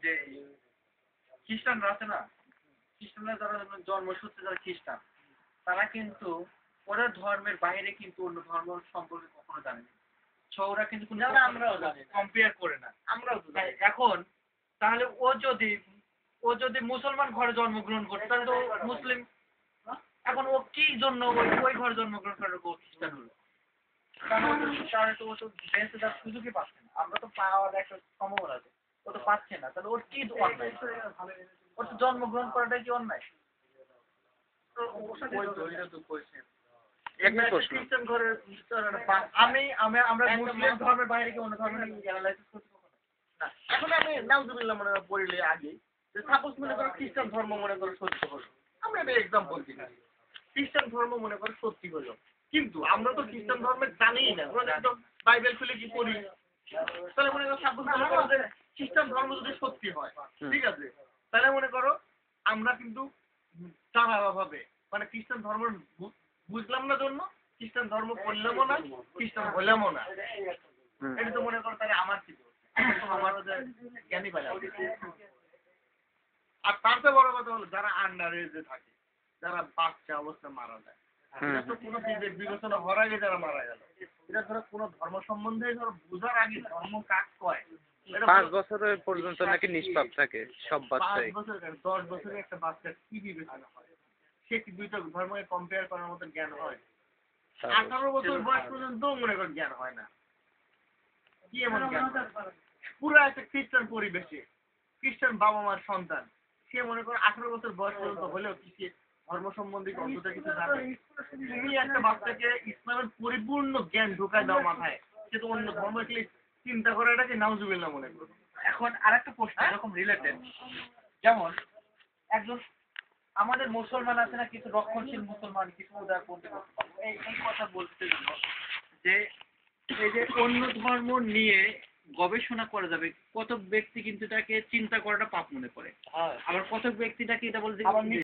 যে খ্রিস্টানরা আছে না, খ্রিস্টানরা যারা জন্মসূত্রে যারা খ্রিস্টান, তারা কিন্তু ওদের ধর্মের বাইরে কিন্তু অন্য ধর্ম সম্পর্কে কখনো জানেনি। ওরা কিন্তু আমরাও জানি কম্পেয়ার করে না। আমরাও এখন তাহলে ও যদি মুসলমান ঘরে জন্মগ্রহণ করতো তাহলে তো মুসলিম। এখন ও কি জন্য ওই ঘরে জন্মগ্রহণ করে ও খ্রিস্টান হলো? কারণ তো ও তো বেঁচে যাওয়ার সুযোগই পাচ্ছে না। আমরা তো পাওয়ার একটা সম্ভাবনা আছে, ও তো পাচ্ছে না। তাহলে ওর কি অন্যায়? ওর তো জন্মগ্রহণ করাটাই কি অন্যায়? আমরা মুসলিম ধর্মের বাইরে কি অন্য ধর্মের অ্যানালাইসিস করতে পারবো না। এখন আমি নাউজুবিল্লাহ মনে পড়লে আগে যে সাপোজ মনে করো খ্রিস্টান ধর্ম মনে করো সত্য হলো, আমরা একটা এক্সাম্পল দিই, খ্রিস্টান ধর্ম মনে করো সত্যি হলো, কিন্তু আমরা তো খ্রিস্টান ধর্মের জানিই না, আমরা একদম বাইবেল খুলে কি পড়ি, তাহলে মনে করো সাপোজ মনে করো যে খ্রিস্টান ধর্ম যদি সত্যি হয়, ঠিক আছে, তাহলে মনে করো আমরা কিন্তু তারা ভাবে মানে খ্রিস্টান ধর্ম বুঝলাম না জন্য খ্রিস্টান ধর্ম করলামও না, খ্রিস্টান হলামও না। এটা তো মনে করো তাহলে আমার কি জ্ঞানী পাই। আর তার চেয়ে বড় কথা হলো যারা আন্ডার এজে থাকে, যারা বাচ্চা অবস্থায় মারা যায়, এটা তো কোনো বিবেচনা হওয়ার আগে যারা মারা গেল, এটা ধরো কোনো ধর্ম সম্বন্ধে ধরো বোঝার আগে ধর্ম কাজ কয় 5 বছরের পর্যন্ত নাকি নিষ্পাপ থাকে সব বাচ্চাই। 5 বছর 10 বছরের একটা বাচ্চার কি বিবেচনা হয়? সে কি দুইটা ধর্মকে কম্পেয়ার করার মতো জ্ঞান হয়? 18 বছর বয়স পর্যন্ত মনে কর জ্ঞান হয় না। কি এমন জ্ঞান? পুরো একটা খ্রিস্টান পরিবেশে খ্রিস্টান বাবা মার সন্তান, সে মনে করো 18 বছর বয়স পর্যন্ত হলেও কি ধর্ম সম্বন্ধে অন্তত কিছু জানে? তুমি একটা বাচ্চাকে ইসলামের পরিপূর্ণ জ্ঞান ঢোকায় দাও মাথায়, সে তো অন্য ধর্মকে চিন্তা করাটাকে নাউজুবিল্লাহ মনে করো। এখন আরেকটা প্রশ্ন এরকম রিলেটেড, যেমন একজন আমাদের মুসলমান আছে না, কিছু রক্ষণশীল মুসলমান, কিছু উদারপন্থী মুসলমান, এই কথা বলতে যে এই যে অন্য ধর্ম নিয়ে গবেষণা করা যাবে, কত ব্যক্তি কিন্তু তাকে চিন্তা করাটা পাপ মনে করে, আবার কত ব্যক্তিটাকে এটা বলতে